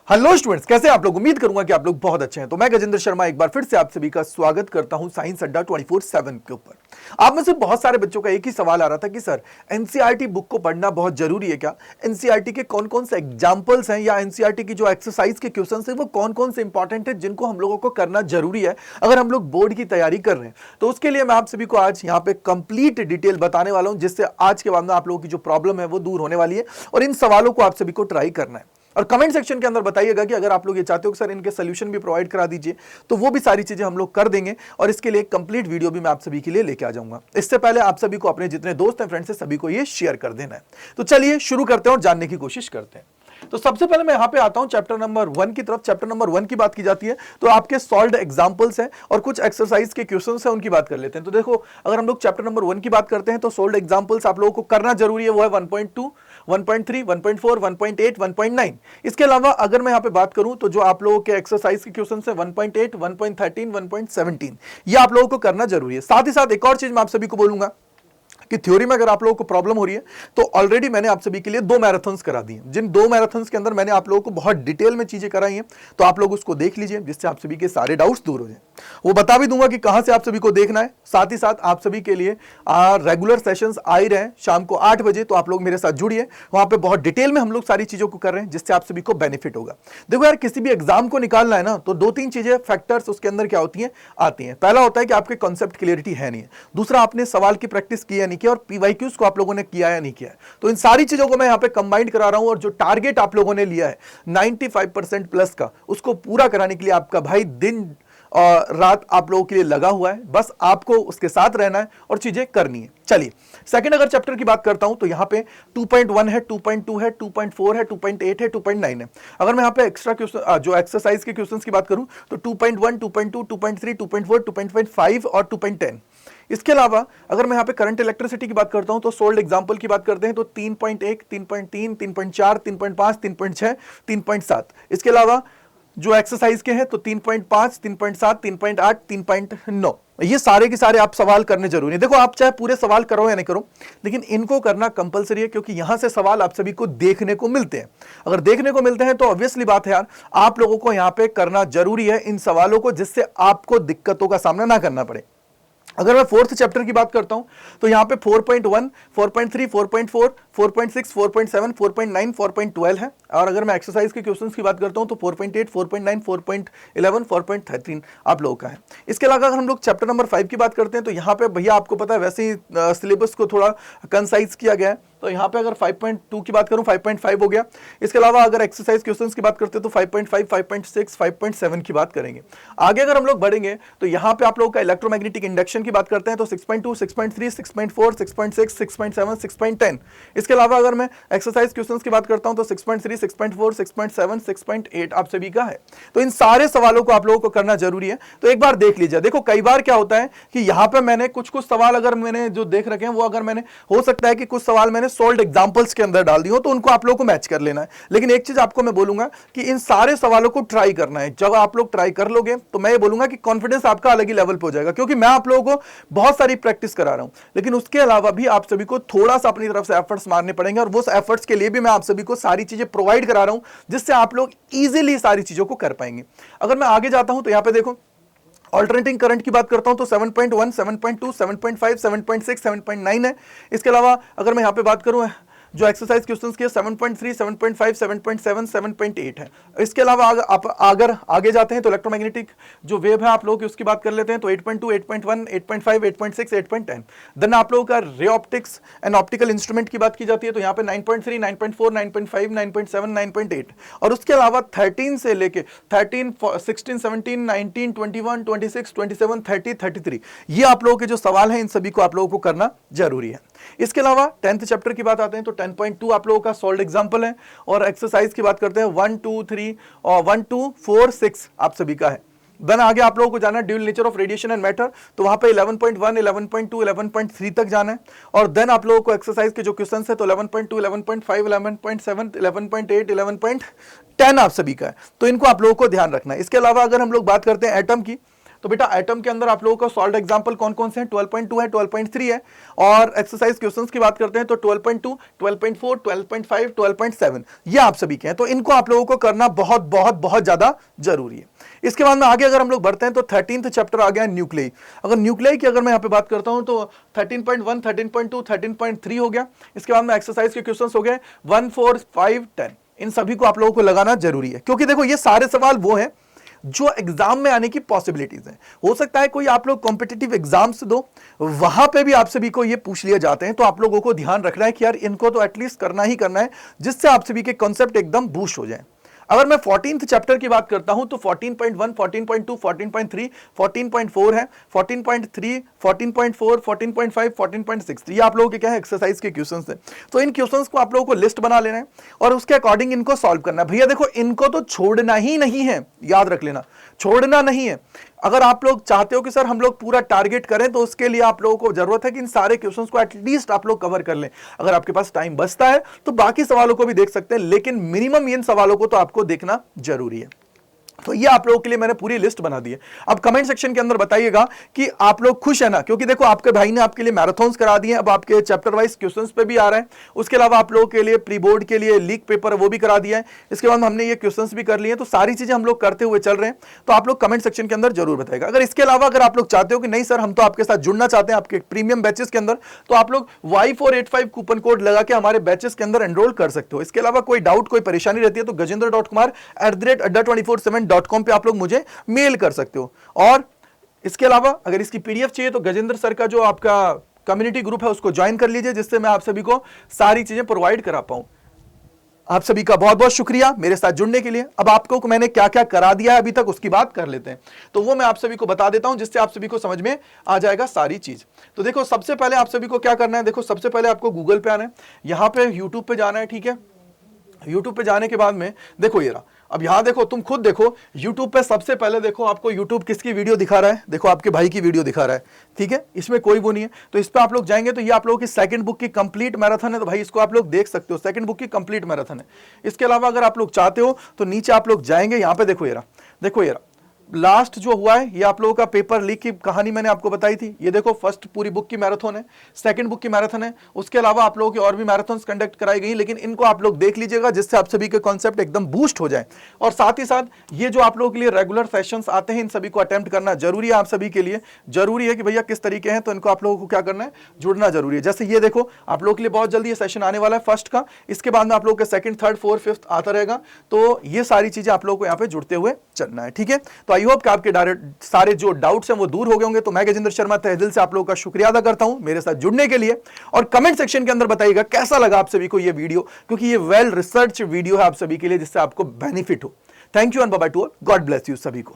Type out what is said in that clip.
Hello students, कैसे आप लोग? उम्मीद करूंगा कि आप लोग बहुत अच्छे हैं। तो मैं गजेंद्र शर्मा एक बार फिर से आप सभी का स्वागत करता हूं साइंस अड्डा 24/7 के ऊपर। आप में से बहुत सारे बच्चों का एक ही सवाल आ रहा था कि सर एनसीईआरटी बुक को पढ़ना बहुत जरूरी है क्या? एनसीईआरटी के कौन कौन से एग्जाम्पल्स हैं या एनसीईआरटी की जो एक्सरसाइज के क्वेश्चन है वो कौन कौन से इंपॉर्टेंट है जिनको हम लोगों को करना जरूरी है अगर हम लोग बोर्ड की तैयारी कर रहे हैं। तो उसके लिए मैं आप सभी को आज यहाँ पे कंप्लीट डिटेल बताने वाला हूं, जिससे आज के बाद में आप लोगों की जो प्रॉब्लम है वो दूर होने वाली है और इन सवालों को आप सभी को ट्राई करना है। और कमेंट सेक्शन के अंदर बताइएगा कि अगर आप लोग ये चाहते हो कि सर इनके सोल्यूशन भी प्रोवाइड करा दीजिए, तो वो भी सारी चीजें हम लोग कर देंगे और इसके लिए एक कंप्लीट वीडियो भी मैं आप सभी के लिए लेके आ जाऊंगा। इससे पहले आप सभी को अपने जितने दोस्त हैं, फ्रेंड्स हैं, सभी को ये शेयर कर देना है। तो चलिए शुरू करते हैं और जानने की कोशिश करते हैं। तो सबसे पहले मैं यहां पे आता हूं चैप्टर नंबर 1 की तरफ। चैप्टर नंबर 1 की बात की जाती है तो आपके सॉल्व्ड एग्जांपल्स हैं और कुछ एक्सरसाइज के क्वेश्चंस हैं, उनकी बात कर लेते हैं। तो देखो, अगर हम लोग चैप्टर नंबर 1 की बात करते हैं तो सॉल्व्ड एग्जांपल्स आप लोगों को करना जरूरी है। वो है 1.2, 1.3, 1.4, 1.8, 1.9। इसके अलावा अगर मैं यहां पे बात करूं तो जो आप लोगों के एक्सरसाइज के क्वेश्चंस है 1.8, 1.13, 1.17, ये आप लोगों को करना जरूरी है। साथ ही साथ एक और चीज मैं आप सभी को बोलूंगा कि थ्योरी में अगर आप लोगों को प्रॉब्लम हो रही है तो ऑलरेडी मैंने आप सभी के लिए 2 मैराथन्स करा दिए, जिन 2 मैराथन्स के अंदर मैंने आप लोगों को बहुत डिटेल में चीजें कराई हैं। तो आप लोग उसको देख लीजिए, जिससे आप सभी के सारे डाउट्स दूर हो जाए। वो बता भी दूंगा कि कहां से आप सभी को देखना है। साथ ही साथ आप सभी के लिए रेगुलर सेशंस आ ही रहे हैं शाम को 8 बजे, तो आप लोग मेरे साथ जुड़िए। वहां पे बहुत डिटेल में हम लोग सारी चीजों को कर रहे हैं, जिससे आप सभी को बेनिफिट होगा। देखो यार, किसी भी एग्जाम को निकालना है ना, तो 2-3 चीजें फैक्टर्स उसके अंदर क्या होती हैं, आती हैं। पहला होता है कि आपके कॉन्सेप्ट क्लियरिटी है नहीं है। दूसरा, आपने सवाल की प्रैक्टिस की या नहीं किया, और पीवाईक्यूज को आप लोगों ने किया या नहीं किया है। तो इन सारी चीजों को मैं यहां पे कंबाइंड करा रहा हूं, और जो टारगेट आप लोगों ने लिया है 95% प्लस का, उसको पूरा कराने के लिए आपका भाई दिन और रात आप लोगों के लिए लगा हुआ है। बस आपको उसके साथ रहना है और चीजें करनी है। चलिए, सेकंड अगर चैप्टर की बात करता हूं तो यहां पे 2.1 है, 2.2 है, 2.4 है, 2.8 है, 2.9 है। अगर मैं यहां पे एक्स्ट्रा क्वेश्चन जो एक्सरसाइज के क्वेश्चंस की बात करूं तो 2.1, 2.2, 2.3, 2.4, 2.5 और 2.10। इसके अलावा अगर मैं यहां पे करंट इलेक्ट्रिसिटी की बात करता हूं तो सोल्ड एग्जांपल की बात करते हैं तो 3.1, 3.3, 3.4, 3.5, 3.6, 3.7। इसके अलावा जो एक्सरसाइज के हैं तो 3.5, 3.7, 3.8, 3.9। ये सारे के सारे आप सवाल करने जरूरी है। देखो, आप चाहे पूरे सवाल करो या नहीं करो, लेकिन इनको करना कंपलसरी है, क्योंकि यहां से सवाल आप सभी को देखने को मिलते हैं। अगर देखने को मिलते हैं तो ऑब्वियसली बात है यार, आप लोगों को यहां पे करना जरूरी है इन सवालों को, जिससे आपको दिक्कतों का सामना ना करना पड़े। अगर मैं 4th चैप्टर की बात करता हूं तो यहां पे 4.1, 4.3, 4.4, 4.6, 4.7, 4.9, 4.12 है। और अगर मैं एक्सरसाइज के क्वेश्चंस की बात करता हूं तो 4.8, 4.9, 4.11, 4.13 आप लोगों का है। इसके अलावा अगर हम लोग चैप्टर नंबर 5 की बात करते हैं तो यहां पे भैया आपको पता है वैसे ही सिलेबस को थोड़ा कंसाइज किया गया है। तो यहां पे अगर 5.2 की बात करूं 5.5 हो गया। इसके अलावा अगर एक्सरसाइज क्वेश्चंस की बात करते हैं तो 5.5, 5.6, 5.7 की बात करेंगे। आगे अगर हम लोग बढ़ेंगे तो यहां पे आप लोगों का इलेक्ट्रोमैग्नेटिक इंडक्शन की बात करते हैं तो 6.2, 6.3, 6.4, 6.6, 6.7, 6.10। इसके अलावा अगर मैं एक्सरसाइज क्वेश्चंस की बात करता हूं तो 6.3, 6.4, 6.7, 6.8 आप सभी का है। तो इन सारे सवालों को आप लोगों को करना जरूरी है। तो एक बार देख लीजिए। देखो, कई बार क्या होता है कि यहां पे मैंने कुछ सवाल अगर मैंने जो देख रखे हैं वो अगर मैंने, हो सकता है कि कुछ सवाल मैंने सोल्ड एग्जांपल्स के अंदर डाल दी हो, तो उनको आप लोगों को मैच कर लेना है। लेकिन एक चीज आपको मैं बोलूंगा कि इन सारे सवालों को ट्राई करना है। जब आप लोग ट्राई कर लोगे तो मैं ये बोलूंगा कि कॉन्फिडेंस आपका अलग ही लेवल पे हो जाएगा, क्योंकि मैं आप लोगों को बहुत सारी प्रैक्टिस करा रहा हूं। लेकिन उसके अलावा भी आप सभी को थोड़ा सा अपनी तरफ से एफर्ट्स मारने पड़ेंगे, और उस एफर्ट्स के लिए भी मैं आप सभी को सारी चीजें प्रोवाइड करा रहा हूं, जिससे आप लोग इजीली सारी चीजों को कर पाएंगे। अगर मैं आगे जाता हूं तो यहां पे देखो, ऑल्टरनेटिंग करंट की बात करता हूं तो 7.1, 7.2, 7.5, 7.6, 7.9 है। इसके अलावा अगर मैं यहां पे बात करूं जो एक्सरसाइज क्वेश्चंस के 7.3, 7.5, 7.7, 7.8 है। इसके अलावा आप अगर आगे जाते हैं तो इलेक्ट्रोमैग्नेटिक जो वेव है आप लोग उसकी बात कर लेते हैं तो 8.2, 8.1, 8.5, 8.6, 8.10। देन आप लोगों का ray optics and optical instrument की बात की जाती है तो यहाँ पे 9.3, 9.4, 9.5, 9.7, 9.8। और उसके अलावा 13 से लेके 13, 16, 17, 19, 21, 26, 27, 30, 33, ये आप लोगों के जो सवाल हैं इन सभी को आप लोगों को करना जरूरी है। इसके अलावा 10th चैप्टर की बात आते हैं तो 10.2 आप लोगों का सॉल्व्ड एग्जांपल है, और एक्सरसाइज की बात करते हैं 1, 2, 3 और 1, 2, 4, 6 आप सभी का है। देन आगे आप लोगों को जाना है dual nature of radiation and matter, तो वहां पे 11.1, 11.2, 11.3 तक जाना है। और देन आप लोगों को एक्सरसाइज के जो क्वेश्चंस है तो 11.2, 11.5, 11.7, 11.8, 11.10 आप सभी का है। तो इनको आप लोगों को ध्यान रखना है। इसके अलावा अगर हम लोग बात करते हैं एटम की, तो बेटा एटम के अंदर आप लोगों का सॉल्व एग्जांपल कौन कौन से हैं, 12.2 है, 12.3 है, और एक्सरसाइज क्वेश्चंस की बात करते हैं तो 12.2, 12.4, 12.5, 12.7 ये आप सभी के हैं। तो इनको आप लोगों को करना बहुत बहुत बहुत ज्यादा जरूरी है। इसके बाद में आगे अगर हम लोग बढ़ते हैं तो 13th चैप्टर आ गया न्यूक्लियाई। अगर न्यूक्लियाई की अगर मैं यहाँ पे बात करता हूं तो 13.1, 13.2, 13.3 हो गया। इसके बाद में एक्सरसाइज के क्वेश्चंस हो गए 1, 4, 5, 10। इन सभी को आप लोगों को लगाना जरूरी है, क्योंकि देखो ये सारे सवाल वो हैं जो एग्जाम में आने की पॉसिबिलिटीज है। हो सकता है कोई आप लोग कॉम्पिटिटिव एग्जाम्स दो, वहां पे भी आप सभी को ये पूछ लिए जाते हैं, तो आप लोगों को ध्यान रखना है कि यार इनको तो एटलीस्ट करना ही करना है, जिससे आप सभी के कॉन्सेप्ट एकदम बूस्ट हो जाए। अगर मैं 14th चैप्टर की बात करता हूं तो 14.1, 14.2, 14.3, 14.4 है, 14.3, 14.4, 14.5, 14.6 ये आप लोगों के क्या है एक्सरसाइज के क्वेश्चंस हैं। तो इन क्वेश्चंस को आप लोगों को लिस्ट बना लेना है और उसके अकॉर्डिंग इनको सॉल्व करना है। भैया देखो इनको तो छोड़ना ही नहीं है, याद रख लेना, छोड़ना नहीं है। अगर आप लोग चाहते हो कि सर हम लोग पूरा टारगेट करें तो उसके लिए आप लोगों को जरूरत है कि इन सारे क्वेश्चंस को एटलीस्ट आप लोग कवर कर लें। अगर आपके पास टाइम बचता है तो बाकी सवालों को भी देख सकते हैं, लेकिन मिनिमम इन सवालों को तो आपको देखना जरूरी है। तो ये आप लोगों के लिए मैंने पूरी लिस्ट बना दी है। अब कमेंट सेक्शन के अंदर बताइएगा कि आप लोग खुश है ना, क्योंकि देखो आपके भाई ने आपके लिए मैराथन्स करा दिए, अब आपके चैप्टर वाइज क्वेश्चंस पे भी आ रहा है। उसके अलावा आप लोगों के लिए प्री बोर्ड के लिए लीक पेपर वो भी करा दिया है। इसके बाद हमने ये क्वेश्चंस भी कर लिए हैं। तो सारी चीजें हम लोग करते हुए चल रहे हैं। तो आप लोग कमेंट सेक्शन के अंदर जरूर बताएगा। अगर इसके अलावा अगर आप लोग चाहते हो कि नहीं सर हम तो आपके साथ जुड़ना चाहते हैं आपके प्रीमियम बैचेस के अंदर, तो आप लोग Y485 कूपन कोड लगा के हमारे बैचेस के अंदर एनरोल कर सकते हो। इसके अलावा कोई डाउट कोई परेशानी रहती है तो gajendra.kumar@adda247.com पे आप लोग मुझे मेल कर सकते हो। और इसके अलावा अगर इसकी पीडीएफ चाहिए तो गजेंद्र सर का जो आपका कम्युनिटी ग्रुप है उसको ज्वाइन कर लीजिए, जिससे मैं आप सभी को सारी चीजें प्रोवाइड करा पाऊं। आप सभी का बहुत बहुत शुक्रिया मेरे साथ जुड़ने के लिए। अब आपको मैंने क्या क्या करा दिया है अभी तक उसकी बात कर लेते हैं। तो वो मैं आप सभी को बता देता हूं, जिससे आप सभी को समझ में आ जाएगा सारी चीज। तो देखो सबसे पहले आप सभी को क्या करना है, देखो सबसे पहले आपको गूगल पे आना है, यहां पे यूट्यूब पे जाना है, ठीक है। यूट्यूब पे जाने के बाद में देखो ये रहा, अब यहां देखो तुम खुद देखो यूट्यूब पे सबसे पहले देखो आपको यूट्यूब किसकी वीडियो दिखा रहा है, देखो आपके भाई की वीडियो दिखा रहा है, ठीक है। इसमें कोई वो नहीं है। तो इस पे आप लोग जाएंगे तो ये आप लोगों की सेकंड बुक की कंप्लीट मैराथन है, तो भाई इसको आप लोग देख सकते हो, सेकंड बुक की कंप्लीट मैराथन है। इसके अलावा अगर आप लोग चाहते हो तो नीचे आप लोग जाएंगे, यहां पे देखो ये रहा, देखो ये रहा लास्ट जो हुआ है ये आप लोगों का पेपर लीक की कहानी मैंने आपको बताई थी। ये देखो फर्स्ट पूरी बुक की मैराथन है, सेकंड बुक की मैराथन है। उसके अलावा आप लोगों की और भी मैराथन्स कंडक्ट कराई गई, लेकिन इनको आप लोग देख लीजिएगा, जिससे आप सभी के कॉन्सेप्ट एकदम बूस्ट हो जाए। और साथ ही साथ ये जो आप लोगों के लिए रेगुलर सेशंस आते हैं इन सभी को अटेम्प्ट करना जरूरी है। आप सभी के लिए जरूरी है कि भैया किस तरीके हैं, तो इनको आप लोगों को क्या करना है, जुड़ना जरूरी है। जैसे ये देखो आप लोगों के लिए बहुत जल्दी ये सेशन आने वाला है फर्स्ट का, इसके बाद में आप लोगों के सेकंड, थर्ड, फोर्थ, फिफ्थ आता रहेगा। तो ये सारी चीजें आप लोगों को यहाँ पे जुड़ते हुए चलना है, ठीक है। तो आई होप कि आपके डायरेक्ट सारे जो डाउट्स हैं वो दूर हो गए होंगे। तो मैं गजेंद्र शर्मा तहे दिल से आप लोगों का शुक्रिया अदा करता हूं मेरे साथ जुड़ने के लिए। और कमेंट सेक्शन के अंदर बताइएगा कैसा लगा आप सभी को ये वीडियो, क्योंकि ये वेल रिसर्च वीडियो है आप सभी के लिए, जिससे आपको बेनिफिट हो। Thank you and bye bye to all, God bless you सभी को।